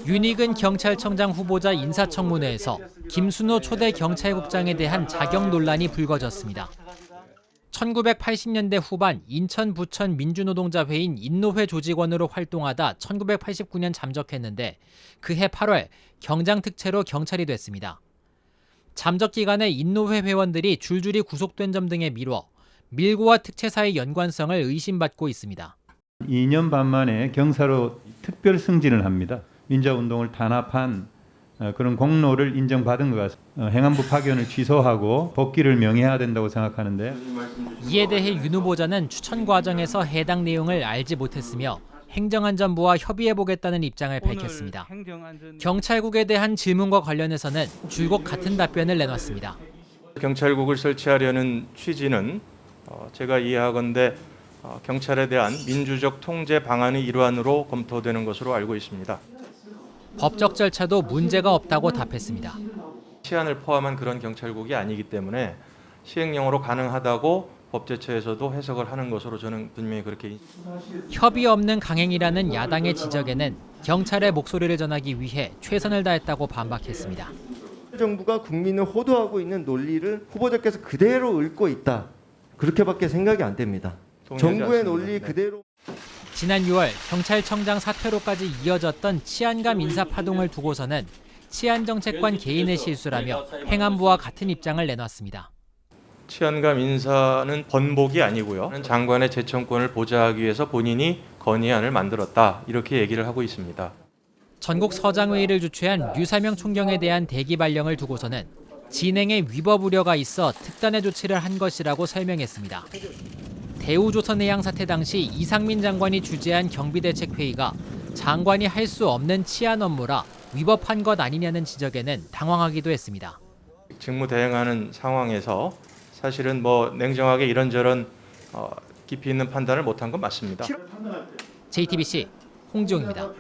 윤익은 경찰청장 후보자 인사청문회에서 김순호 초대 경찰국장에 대한 자격 논란이 불거졌습니다. 1980년대 후반 인천 부천 민주노동자회인 인노회 조직원으로 활동하다 1989년 잠적했는데 그해 8월 경장특채로 경찰이 됐습니다. 잠적 기간에 인노회 회원들이 줄줄이 구속된 점 등에 미뤄 밀고와 특채사의 연관성을 의심받고 있습니다. 2년 반 만에 경사로 특별 승진을 합니다. 민주화운동을 탄압한 그런 공로를 인정받은 것 같습니다. 행안부 파견을 취소하고 복귀를 명해야 된다고 생각하는데 이에 대해 윤 후보자는 추천 과정에서 해당 내용을 알지 못했으며 행정안전부와 협의해보겠다는 입장을 밝혔습니다. 경찰국에 대한 질문과 관련해서는 줄곧 같은 답변을 내놨습니다. 경찰국을 설치하려는 취지는 제가 이해하건대 경찰에 대한 민주적 통제 방안의 일환으로 검토되는 것으로 알고 있습니다. 법적 절차도 문제가 없다고 답했습니다. 치안을 포함한 그런 경찰국이 아니기 때문에 시행령으로 가능하다고 법제처에서도 해석을 하는 것으로 저는 분명히 그렇게. 협의 없는 강행이라는 야당의 지적에는 경찰의 목소리를 전하기 위해 최선을 다했다고 반박했습니다. 정부가 국민을 호도하고 있는 논리를 후보자께서 그대로 읊고 있다. 그렇게밖에 생각이 안 됩니다. 정부의 논리 그대로. 지난 6월 경찰청장 사퇴로까지 이어졌던 치안감 인사 파동을 두고서는 치안정책관 개인의 실수라며 행안부와 같은 입장을 내놨습니다. 치안감 인사는 번복이 아니고요. 장관의 재청권을 보좌하기 위해서 본인이 건의안을 만들었다. 이렇게 얘기를 하고 있습니다. 전국 서장회의를 주최한 류사명 총경에 대한 대기 발령을 두고서는 진행에 위법 우려가 있어 특단의 조치를 한 것이라고 설명했습니다. 대우조선해양 사태 당시 이상민 장관이 주재한 경비대책회의가 장관이 할 수 없는 치안 업무라 위법한 것 아니냐는 지적에는 당황하기도 했습니다. 직무 대행하는 상황에서 사실은 냉정하게 이런저런 깊이 있는 판단을 못한 건 맞습니다. JTBC 홍지용입니다.